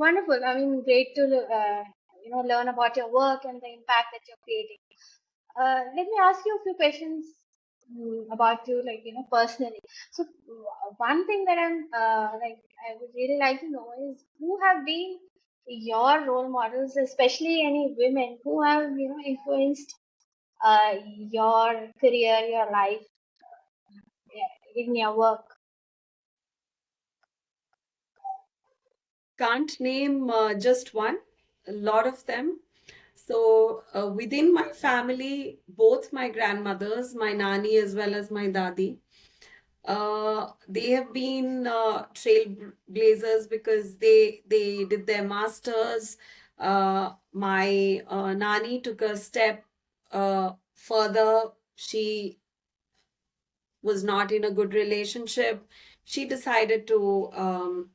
Wonderful. I mean, great to learn about your work and the impact that you're creating. Let me ask you a few questions about you, like personally. So, one thing that I would really like to know is who have been your role models, especially any women who have influenced your career, your life, in your work. Can't name just one, a lot of them. So, within my family, both my grandmothers, my nani as well as my dadi, they have been trailblazers because they did their masters. My nani took a step further. She was not in a good relationship. She decided to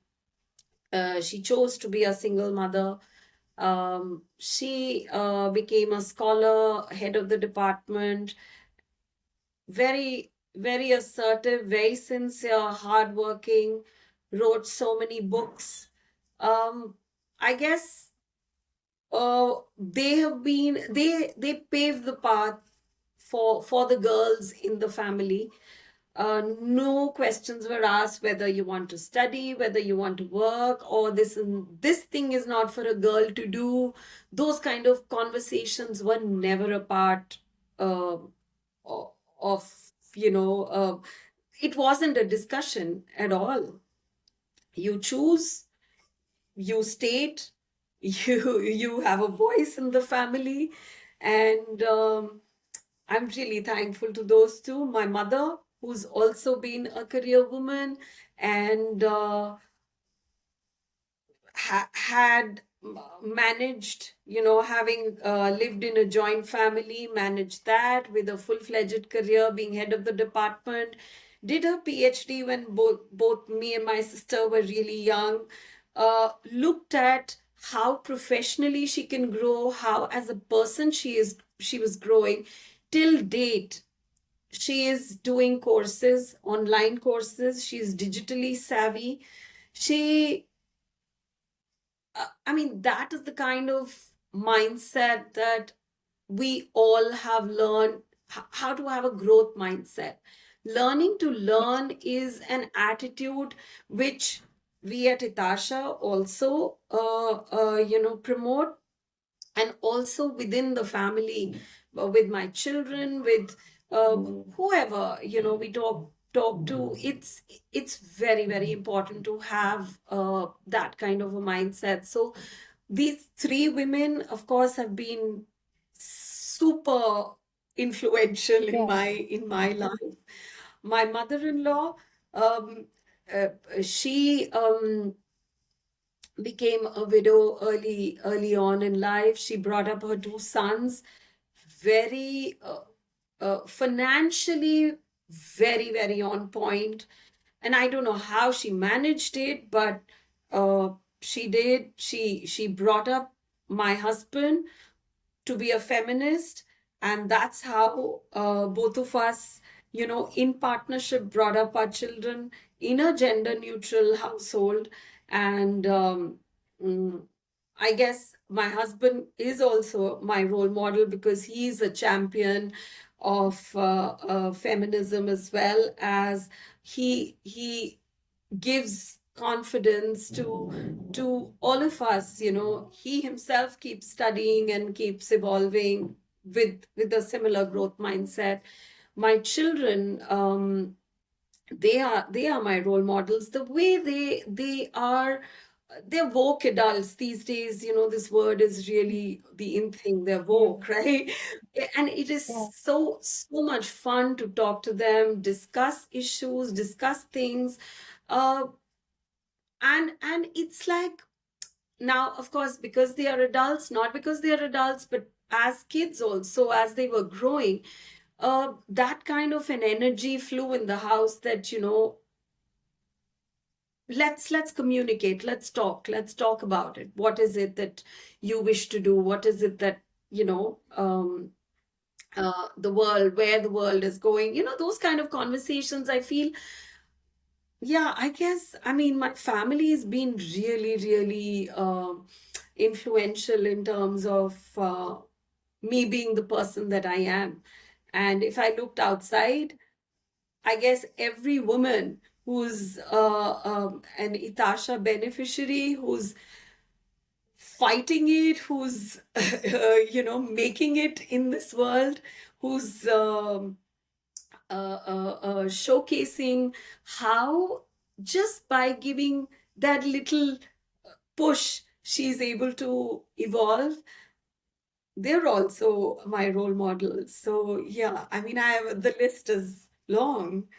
she chose to be a single mother. She became a scholar, head of the department, very, very assertive, very sincere, hardworking, wrote so many books. I guess they have been they paved the path for the girls in the family. No questions were asked whether you want to study, whether you want to work, or this thing is not for a girl to do. Those kind of conversations were never a part uh, of it wasn't a discussion at all. You choose, you state, you have a voice in the family, and I'm really thankful to those two. My mother, who's also been a career woman, and had managed, having lived in a joint family, managed that with a full-fledged career, being head of the department, did her PhD when both me and my sister were really young, looked at how professionally she can grow, how as a person she was growing till date. She is doing courses, online courses. She's digitally savvy. She I mean, that is the kind of mindset that we all have learned how to have a growth mindset. Learning to learn is an attitude which we at ETASHA also, promote, and also within the family, with my children, with whoever we talk to. It's very, very important to have that kind of a mindset. So these three women, of course, have been super influential in Yeah. my life. My mother-in-law, um, she became a widow early on in life. She brought up her two sons very financially, very, very on point. And I don't know how she managed it, but uh, she did. She brought up my husband to be a feminist, and that's how both of us, in partnership, brought up our children in a gender neutral household. And mm, I guess my husband is also my role model because he's a champion of feminism, as well as he gives confidence to all of us. He himself keeps studying and keeps evolving with a similar growth mindset. My children, they are my role models. The way they are, they're woke adults these days. This word is really the in thing. They're Yeah. woke, right? And it is Yeah. so much fun to talk to them, discuss issues, discuss things. uh, and it's like, now, of course, because they are adults, not because they are adults, but as kids also, as they were growing, that kind of an energy flew in the house that, let's communicate, let's talk about it. What is it that you wish to do? What is it that, the world, where the world is going, those kind of conversations, I feel, Yeah, I guess, I mean, my family has been really, really influential in terms of me being the person that I am. And if I looked outside, I guess every woman who's an ETASHA beneficiary, who's fighting it, who's making it in this world, who's showcasing how just by giving that little push she's able to evolve. They're also my role models. So yeah, I mean, I have, the list is long.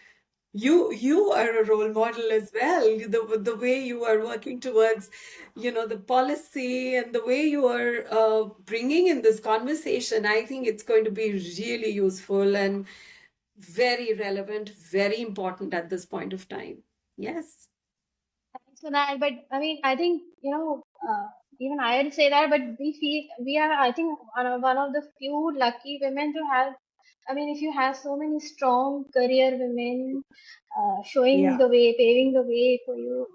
You are a role model as well. The way you are working towards, the policy, and the way you are bringing in this conversation, I think it's going to be really useful and very relevant, very important at this point of time. Yes. Thanks for that. But I mean, I think, even I would say that, but we are, I think, one of the few lucky women to have. I mean, if you have so many strong career women showing Yeah. the way, paving the way for you,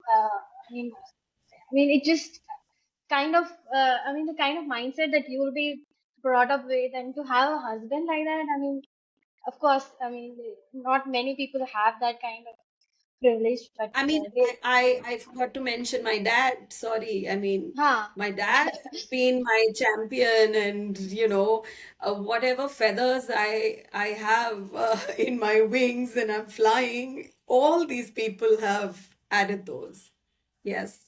it just kind of, the kind of mindset that you will be brought up with, and to have a husband like that. I mean, of course, not many people have that kind of privilege, but I mean, they, I forgot to mention my dad. Sorry. I mean, huh. my dad has been my champion, and whatever feathers I have in my wings and I'm flying, all these people have added those. Yes.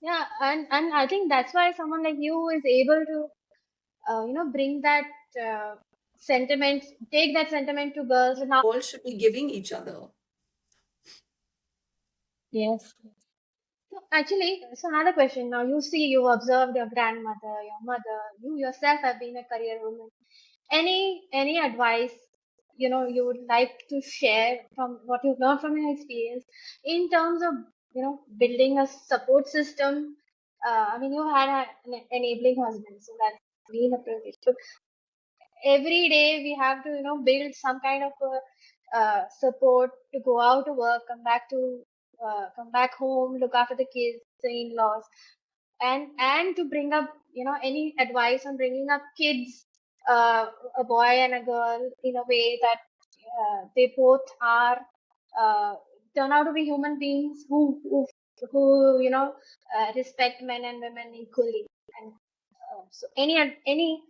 Yeah, and I think that's why someone like you is able to, bring that uh, sentiment, take that sentiment to girls. And now, All should be giving each other. yes. So actually, so another question. Now you see, you observed your grandmother, your mother, you yourself have been a career woman. Any advice, you would like to share from what you've learned from your experience in terms of, building a support system? I mean, you had an enabling husband, so that's been a privilege. But every day we have to, build some kind of support to go out to work, come back home, look after the kids, the in-laws, and to bring up, any advice on bringing up kids, uh, a boy and a girl, in a way that they both are uh, turn out to be human beings who respect men and women equally. And so anything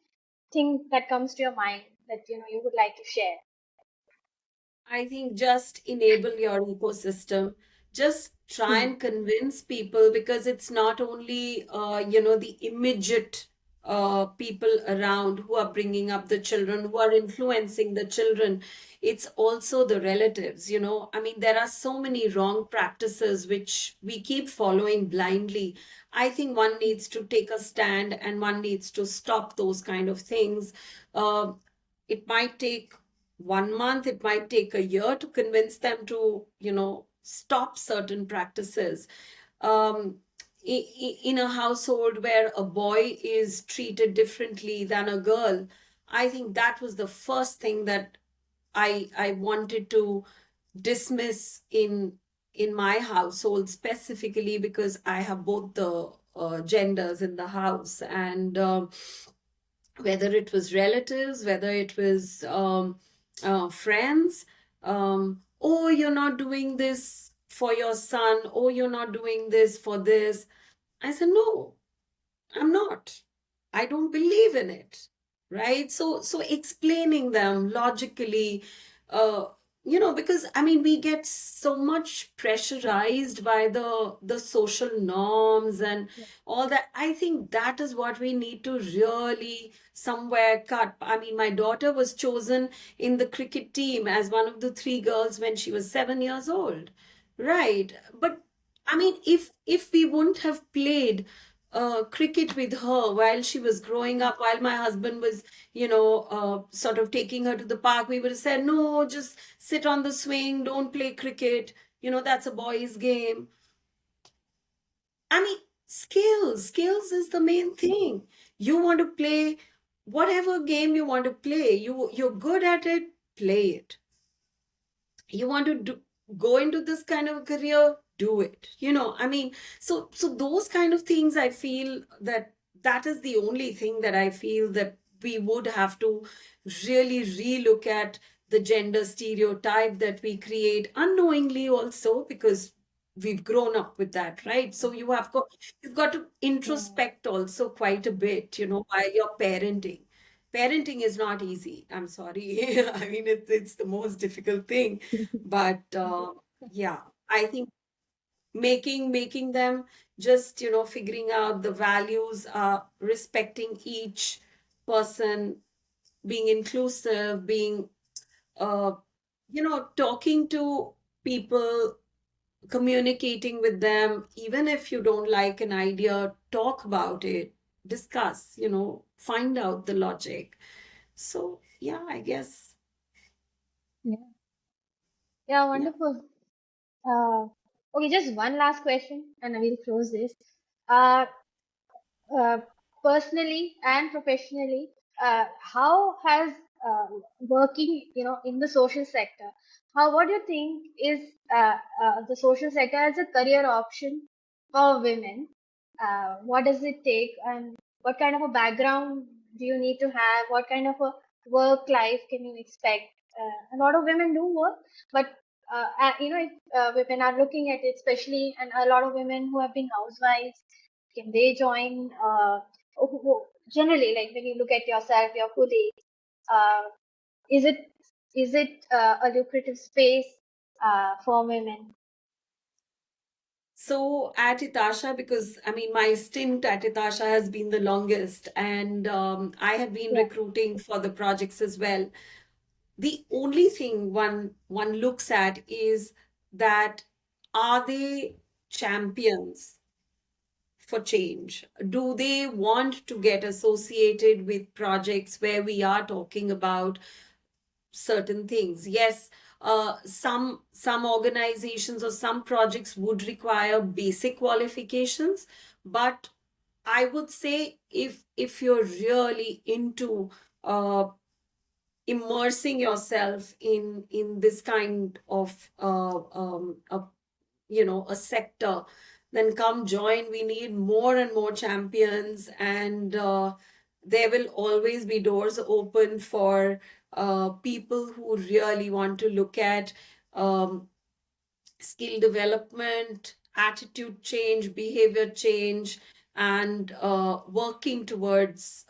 that comes to your mind that you would like to share. I think just enable your ecosystem. Just try Hmm. and convince people, because it's not only the immediate people around who are bringing up the children, who are influencing the children. It's also the relatives. I mean, there are so many wrong practices which we keep following blindly. I think one needs to take a stand and one needs to stop those kind of things. Uh, it might take 1 month, it might take a year to convince them to, stop certain practices. Um, in a household where a boy is treated differently than a girl, I think that was the first thing that I wanted to dismiss in my household, specifically because I have both the genders in the house. And whether it was relatives, whether it was friends. Oh, you're not doing this for your son. Oh, you're not doing this for this. I said, no, I'm not. I don't believe in it. Right? So explaining them logically, uh, because I mean we get so much pressurized by the social norms and Yeah. all that. I think that is what we need to really somewhere cut. I mean, my daughter was chosen in the cricket team as one of the three girls when she was 7 years old. Right. But I mean, if we wouldn't have played cricket with her while she was growing up, while my husband was, sort of taking her to the park, we would have said, no, just sit on the swing, don't play cricket. That's a boys' game. I mean, skills is the main thing. You want to play whatever game you want to play. You're good at it, play it. You want to go into this kind of career, do it. I mean, so those kind of things, I feel that that is the only thing that I feel that we would have to really relook at the gender stereotype that we create unknowingly also, because we've grown up with that, right? So you've got to Yeah. introspect also quite a bit, while you're parenting is not easy. I'm sorry. I mean, it's the most difficult thing. But yeah, I think making them just, figuring out the values, respecting each person, being inclusive, being, uh, talking to people, communicating with them, even if you don't like an idea, talk about it, discuss, find out the logic. So, yeah, I guess. Yeah. Yeah, Yeah. wonderful. Uh, okay, just one last question, and I will close this. Uh, uh, Personally and professionally, how has working, in the social sector, what do you think is the social sector as a career option for women? What does it take, and what kind of a background do you need to have? What kind of a work life can you expect? A lot of women do work, but if women are looking at it, especially, and a lot of women who have been housewives, can they join? Generally, like when you look at yourself, your colleagues, uh, is it a lucrative space for women? So at ETASHA, because I mean, my stint at ETASHA has been the longest, and I have been Yeah, recruiting for the projects as well. The only thing one looks at is that, are they champions for change? Do they want to get associated with projects where we are talking about certain things? Yes, some organizations or some projects would require basic qualifications, but I would say, if you're really into uh, immersing yourself in this kind of a sector, then come join. We need more and more champions, and there will always be doors open for people who really want to look at um, skill development, attitude change, behavior change, and working towards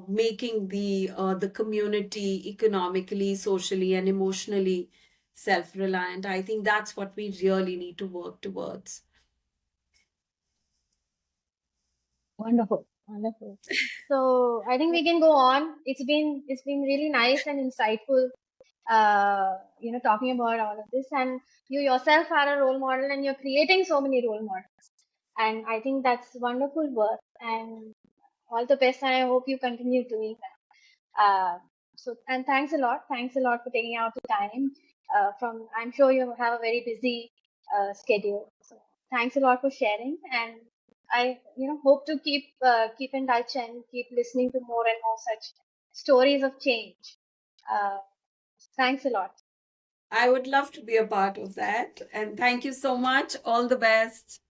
making the community economically, socially, and emotionally self-reliant. I think that's what we really need to work towards. wonderful, wonderful. So I think we can go on. It's been really nice and insightful, talking about all of this. And you yourself are a role model, and you're creating so many role models. And I think that's wonderful work. And all the best. And I hope you continue doing that. And thanks a lot. Thanks a lot for taking out the time. I'm sure you have a very busy schedule. So thanks a lot for sharing. And I, hope to keep in touch and keep listening to more and more such stories of change. Uh, Thanks a lot. I would love to be a part of that. And thank you so much. All the best.